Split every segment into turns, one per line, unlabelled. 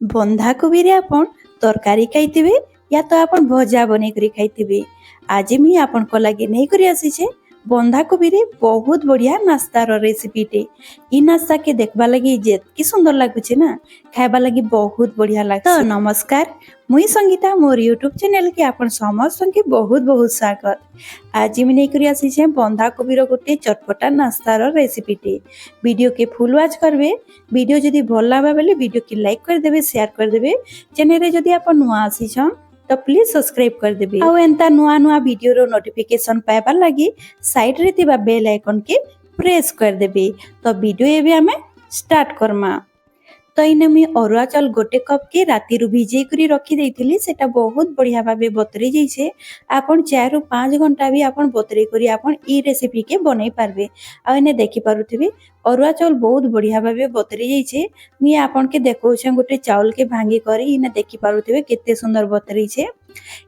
बंधाकोबी रे आपण तरकारी खाइथिबे या तो आपण भजा बनै करी खाइथिबे। आज मी आपण को लागे नै करी आसी छे बंधाकोबी रे बहुत बढ़िया नाश्ता रो रेसिपी टे। इ नाश्ता के देखबा लगी जेतकी सुंदर लागु छे ना, खाइबा लगी बहुत बढ़िया लागছে। तो नमस्कार, मुई संगीता मोर यूट्यूब चैनल के आपण समस्त के बहुत बहुत स्वागत। आज मी नै करी आसी छे बंधाकोबी रो गोटे चटपटा नाश्ता रो रेसिपी टे। वीडियो के फुल वॉच करबे। वीडियो जदि भल लागा बेले वीडियो के लाइक कर देबे, शेयर कर देबे। चैनल रे जदि आपण नुआ आसी छन तो प्लीज सब्सक्राइब कर देबे। आ एंता नुआ नुआ वीडियो रो नोटिफिकेशन पाइबा लागि साइड रे तिबा बेल आइकन के प्रेस कर देबे। तो वीडियो एबे हमें स्टार्ट करमा। तो इने मी अरुआ चाउल गोटे कप के राती रु भिजे करी रखी देइथिली। सेटा बहुत बढ़िया भाबे बतरी जाइछे। आपण 4 रु 5 घंटा भी आपण बतरी करी आपण ई रेसिपी के बनै पारबे। आ इने देखि पारुथिबे अरुआ चाउल बहुत बढ़िया भाबे बतरी जाइछे। मी आपण के देखौछे गोटे चाउल के भांगी करी। इने देखि पारुथिबे केते सुंदर बतरी छे।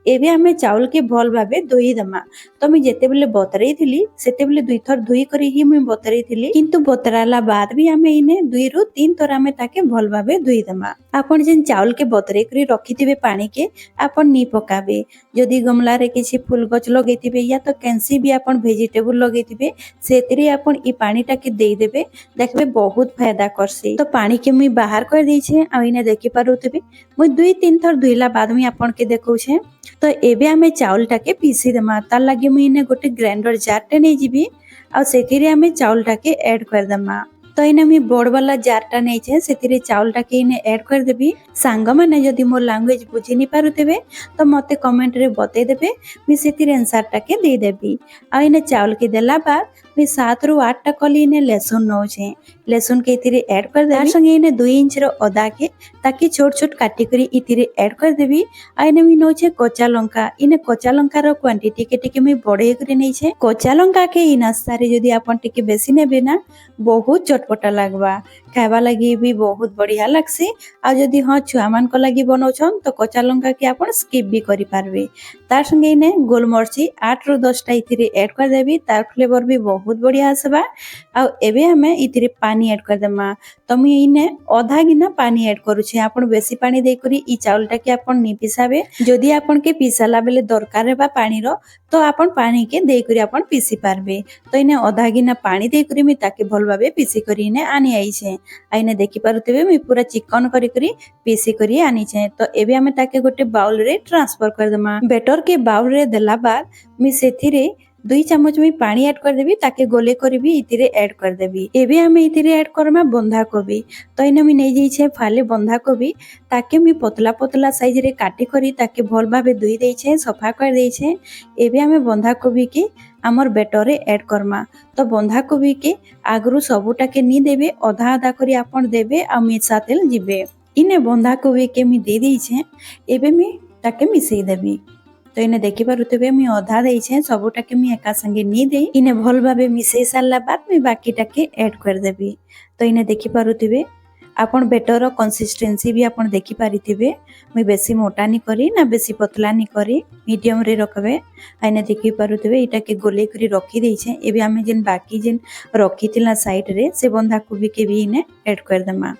एबे हमें चाउल के भल भाबे धोई दमा। तो मी जेते बेले बतरै थिली सेते बेले दुई थर धोई करी ही मी बतरै थिली, किंतु बतराला बाद भी हमें इने 2 रु 3 थर हमें ताके भल भाबे धोई दमा। आपण जेन चाउल के बतरै करी रखिथिबे पानी के आपण नी पकाबे। जदि गमला रे किछि फूल गछ लगैथिबे या तो कैंसी भी आपण वेजिटेबल लगैथिबे सेतरी आपण ई पानी टाके देई देबे, देखबे बहुत फायदा करसी। तो पानी के मी बाहर कर दै छे। आ इने देखि पारुथिबे मुई 2-3 थर धोइला बाद मी आपण के देखौछे। तो एबे हमें चाउल टाके पीसी दमा। तार लागि मुई इने गोटे ग्राइंडर जार टे नै जिबी आ सेथिरे हमें चाउल टाके ऐड कर दमा। तो इने मी बड़ वाला जार टा नै छे, सेथिरे चाउल टाके इने ऐड कर देबी। सांग माने जदि मोर लैंग्वेज बुझी नि पारुथिबे तो मते कमेंट रे बतै देबे, मी सेथिरे आंसर टाके दे देबी। आ इने चाउल के देला बाद मी 7 रु 8 टा कली इने लहसुन नौ छे। लहसुन के इथिरे ऐड कर देबी। तार संगे इने 2 इंच रो अदा के ताकि छोट छोट काटी करी इथिरे ऐड कर देबी। आ इने मी नौ छे कच्चा लंका। इने कच्चा लंका रो क्वांटिटी के टिके मी बढे करी नै छे। कच्चा लंका के इ नाश्ता रे जदि आपण टिके बेसी नेबे ना बहुत चटपटा लागबा, खाइबा लागि भी बहुत बढ़िया लागसी। आ जदि हां छुआ मान को लागि बनौछन तो कच्चा लंका के आपण स्किप भी करि पारबे। तार संगे इने गोलमरची 8 रु 10 टा इथिरे ऐड कर देबी। तार फ्लेवर भी बहुत बढ़िया आसबा। आ एबे हमें इथिरे पानी ऐड कर देमा। तो मी इने आधा गिना पानी ऐड करू छे। आपण बेसी पानी दे करी ई चाउल टा के आपण नि पिसाबे। जदि आपण के पिसाला बेले दरकार हेबा पानी रो तो आपण पानी के दे करी आपण पिसी पारबे। तो इने आधा गिना पानी दे करी मी ताके भल भाबे पिसी करी इने आनी आई छे। आ इने देखि पारुथिबे मी पूरा चिकन करी करी पिसी करी आनी छे। तो एबे हमें ताके गोटे बाउल रे ट्रांसफर कर देमा। बेटर के बाउल रे देला बाद मी सेथिरे 2 चम्मच में पानी ऐड कर देबी, ताके गोले करी भी इथिरे ऐड कर देबी। एबे हमें इथिरे ऐड करमा बंधाकोबी। तो इने मी नै जाई छे फाले बंधाकोबी, ताके मी पतला पतला साइज रे काटी करी ताके भल भाबे धोई देई छे, सफा कर देई छे। एबे हमें बंधाकोबी के हमर बेटर रे ऐड करमा। तो बंधाकोबी के आगरु सबुटा के नी देबे, आधा आधा करी आपण देबे आ मिसातेल जिबे। इने बंधाकोबी के मी दे देई छे। एबे मी ताके मिसई देबी। तो इने देखि पारुथिबे मी आधा देई छे, सबुटा के मी एका संगे नी देई इने भल भाबे मिसई सारला बाद मी बाकीटा के ऐड कर देबी। तो इने देखि पारुथिबे आपण बेटर रो कंसिस्टेंसी भी आपण देखि पारिथिबे। मी बेसी मोटा नी करी ना बेसी पतला नी करी, मीडियम रे रखबे। आइने देखि पारुथिबे एटा के गोले करी रखी देई छे। एबे हमें जेन बाकी जेन रखिथिला साइड रे से बंधाकोबी के भी इने ऐड कर देमा।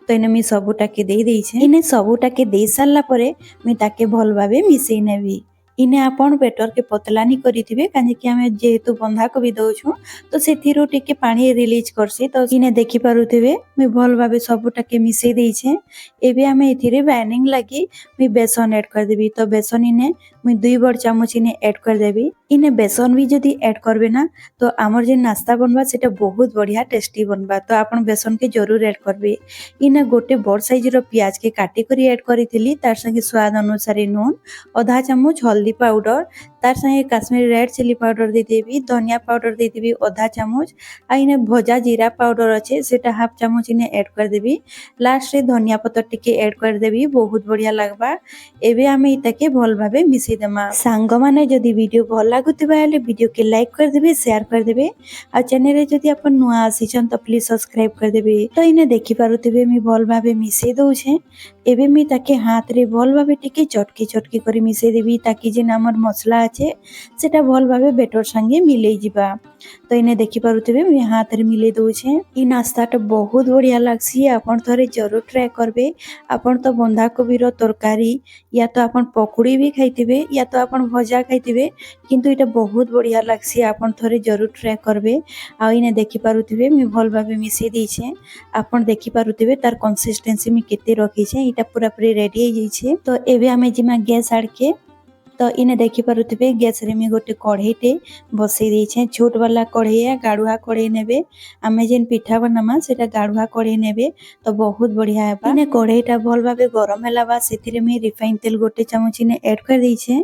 तो इने मी सबुटा के देई छे। इने सबुटा के देई सारला परे मी ताके भल भाबे मिसई नेबी। इने आपण बेटर के पतला नी करिथिबे, काजे कि हमें जेहेतु बंधाकोबी दउछु तो सेथिरो टिके पानी रिलीज करसी। तो इने देखि पारुथिबे मी भल भाबे सबुटा के मिसई देई छे। एबे हमें इथिरे बाइंडिंग लागि मी बेसन ऐड कर देबी। तो बेसन इने मी 2 बड़ चामच इने ऐड कर देबी। इने बेसन भी जदि ऐड करबे ना तो हमर जे नाश्ता बनबा सेटा बहुत बढ़िया टेस्टी बनबा। तो आपण बेसन के जरूर ऐड करबे। इने गोटे बड़ साइज रो प्याज के काटी करी ऐड करिथिली। तार संगे स्वाद अनुसार नून, आधा चम्मच हल्दी पाउडर, तार संगे काश्मीरी रेड चिली पाउडर दे देबी, धनिया पाउडर दे देबी आधा चम्मच। आ इने भजा जीरा पाउडर अच्छे सेटा हाफ चम्मच इने ऐड कर देबी। लास्ट रे धनिया पत्तर टिके ऐड कर देबी, बहुत बढ़िया लागबा। एबे हमें इताके भल भाबे मिसई देमा। सांग माने जदि वीडियो भल ଲାଗୁଥିବା ହେଲେ वीडियो के लाइक करदेबे शेयर करदेबे आ चैनल रे जदि अपन नुआ आसीछन तो प्लीज सब्सक्राइब करदेबे। तो इने देखि पारुथिबे मी भल भाबे मिसेई दउछे। एबे मी ताके हाथ रे भल भाबे टिके चटकी चटकी करी मिसेई देबी ताकि जे हमर मसला আছে सेटा भल भाबे बेटर संगे मिलेई जिबा। तो इने देखि पारुथिबे मी हाथ रे मिलेई दउछे। ई नास्ताटा बहुत बढ़िया लागसी आपण थरे जरूर ट्राई करबे। आपण तो बंधा कोबी रो तरकारी या तो आपण पकोड़ी भी खाइथिबे या तो आपण भजा खाइथिबे किंतु इटा बहुत बढ़िया लागसी आपण थरे जरूर ट्राई करबे। आ इने देखि पारुथिबे मी भल भाबे मिसेई देइछे। आपण देखि पारुथिबे तार कंसिस्टेंसी मी केते रखिछे इटा पूरा पूरी रेडी हो जाइछे। तो एबे हमें जिमा गैस आड़के तो इने देखि पारुथिबे गैस रे मी गोटे कढ़ईटे बसई देइछे। छोट वाला कढ़ई गाढ़ुआ कढ़ई नेबे आमे जेन पिठा बनामा सेटा गाढ़ुआ कढ़ई नेबे तो बहुत बढ़िया हेबा। इने कढ़ईटा भल भाबे गरम होला बा सेथिरे मी रिफाइन तेल गोटे चामच इने ऐड कर देइछे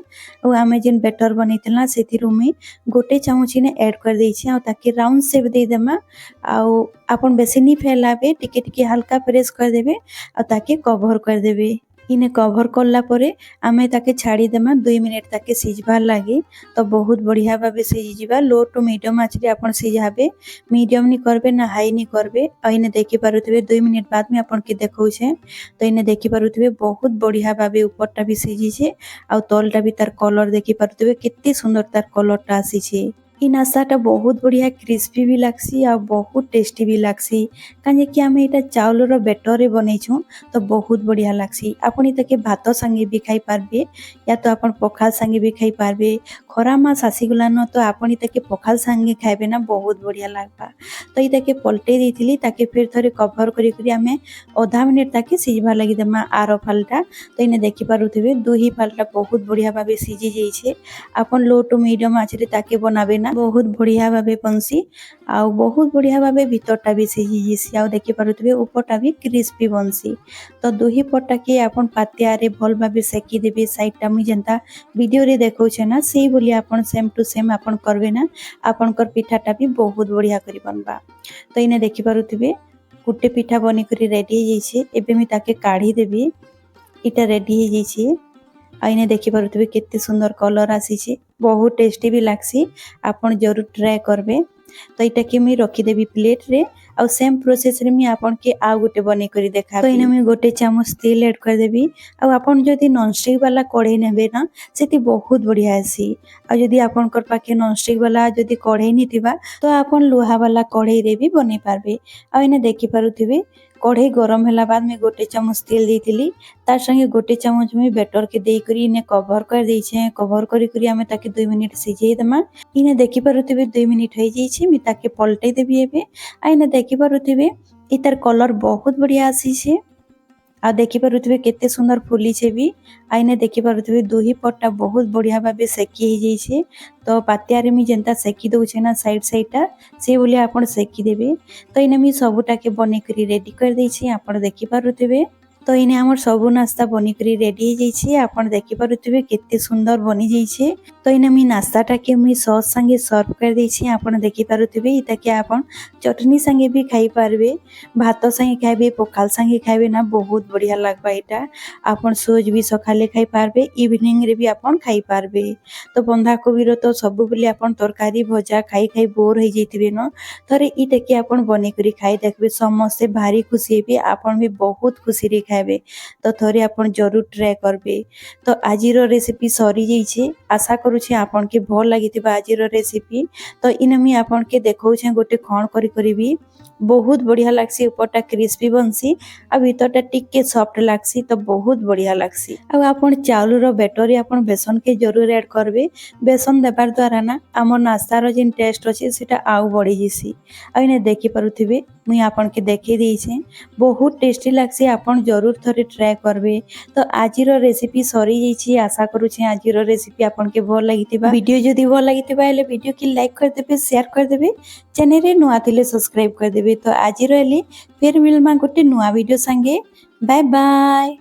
और आमे जेन बैटर बनैतला सेथिरु मी गोटे चामच इने ऐड कर देइछे और ताकि राउंड शेप दे देमा। आ आपण बेसी नी फैलाबे टिके टिके हल्का प्रेस कर देबे और ताकि कवर कर देबे। इने कवर करला परे आमे ताके छाड़ी देमा 2 मिनिट ताके सिझबार लागी। तो बहुत बढ़िया भाबे सिझी जिबा। लो टू मीडियम आंच रे आपण सिझाबे मीडियम नी करबे ना हाई नी करबे। आ इने देखि पारुथिबे 2 मिनिट बाद में आपण के देखौछे। तो इने देखि पारुथिबे बहुत बढ़िया भाबे ऊपरटा भी सिझिछे आ तलटा भी तार कलर देखि पारुथिबे केते सुंदर तार कलरटा आसीछे। ई नास्ताटा बहुत बढ़िया क्रिस्पी भी लागसी आ बहुत टेस्टी भी लागसी काजे कि आमे एटा चावल रो बैटर रे बनैछु तो बहुत बढ़िया लागसी। आपण ताके भात संगे भी खाई पारबे या तो आपण पखाल संगे भी खाई पारबे। खरा मास आसीगला न तो आपण ताके पखाल संगे खाइबे ना बहुत बढ़िया लागबा। तो ई ताके पलटे देथिली ताके फिर थरे कवर करी करी आमे आधा मिनिट ताके सिझबा लागि देमा आरो फालटा। तो इने देखि पारुथिबे दुही फालटा बहुत बढ़िया भाबे सिझी जाइछे। आपण लो टू मीडियम आंच रे ताके बनाबे बहुत बढ़िया भाबे बनसी आ बहुत बढ़िया भाबे भीतरटा भी सिझी जिसी आ देखि पारुथिबे ऊपरटा भी क्रिस्पी बनसी। तो दुही पटा के आपण पातिया रे भल भाबे सेकी देबे साइडटा मु जेंता वीडियो रे देखौछे ना सेही बोली आपण सेम टू सेम आपण करबे ना आपनकर पिठाटा भी बहुत बढ़िया करी बनबा। तो इने देखि पारुथिबे गुटे पिठा बनी करी रेडी हो जाइछे। एबे मी ताके काढी देबी। इटा रेडी हो जाइछे आ इने देखि पारुथिबे केते सुंदर कलर आसीछे बहुत टेस्टी भी लागसी आपण जरूर ट्राई करबे। तो इटा के मी रखी देबी प्लेट रे और सेम प्रोसेस रे मी आपण के आ गुटे बने करी देखा। तो इने मी गोटे चामच तेल ऐड कर देबी और आपण जदी नॉन स्टिक वाला कढ़ई नेबे ना सेति बहुत बढ़िया आसी। आ जदी आपण कर पाके नॉन स्टिक वाला जदी कढ़ई निथिबा तो आपण लोहा वाला कढ़ई रे भी बने पारबे। आ इने देखि पारुथिबे कढ़ई गरम होला बाद में गोटे चामच तेल देथिली तार संगे गोटे चामच में बैटर के देई करी इने कवर कर देइछे। कवर करी करी आमे ताके 2 मिनिट सिझेई देमा। इने देखि पारुथिबे 2 मिनिट होई जाइछे मी ताके पलटै देबी एबे। आ इने देखि पारुथिबे इतार कलर बहुत बढ़िया आसीछे आ देखि पारुथिबे केते सुंदर फुली छे भी। आ इने देखि पारुथिबे दुही पट्टा बहुत बढ़िया भाबे सेकी हे जाइछे। तो पातिया रे मी जेंता सेकी दउछे ना साइड साइडटा से बोली आपण सेकी देबे। तो इने मी सबुटा के बने करी रेडी कर देइछे आपण देखि पारुथिबे। तो इने हमर सबु नास्ता बनी करी रेडी हो जाइछे आपण देखि पारुथिबे केते सुंदर बनी जाइछे। तो इने मी नास्ताटा के मी सॉस संगे सर्व कर देइछे आपण देखि पारुथिबे। इता के आपण चटनी संगे भी खाई पारबे भात संगे खाइबे पखाल संगे खाइबे ना बहुत बढ़िया लागबा। एटा आपण सोज भी सखाले खाई पारबे इवनिंग रे भी आपण खाई पारबे। तो बंधा कोबी रो तो सबु बोली आपण तरकारी भजा खाई खाई बोर हो जाइतिबे न थरे इटा के आपण बने करी खाई देखबे समस्त भारी खुशी हेबे आपण भी बहुत खुशी रे खाइबे। तो थरे आपण जरूर ट्राई करबे। तो आजिरो रेसिपी सरी जाइछे आशा करूछे आपण के भल लागितिबा आजिरो रेसिपी। तो इने मी आपण के देखौछे गोटे खण करी करीबी बहुत बढ़िया लागसी ऊपरटा क्रिस्पी बनसी आ भीतरटा टिके सॉफ्ट लागसी तो बहुत बढ़िया लागसी। आ आपण चावल रो बैटर आपण बेसन के जरूर ऐड करबे। बेसन देबार द्वारा ना हमर नास्ता रो जिन टेस्ट अछि सेटा आउ बढ़ी जिसी। आ इने देखि पारुथिबे मुई आपण के देखै देइछे बहुत टेस्टी लागसी आपण जरूर थरे ट्राई करबे। तो आजिरो रेसिपी सरी जाइछि आशा करूछे आजिरो रेसिपी आपण के भल लागितिबा। वीडियो जदी भल लागितिबा हेले वीडियो के लाइक कर देबे शेयर कर देबे चैनल रे नुआ थिले सब्सक्राइब कर देबे। तो आजिरो हेले फिर मिलमा गोटे नुआ वीडियो संगे बाय बाय।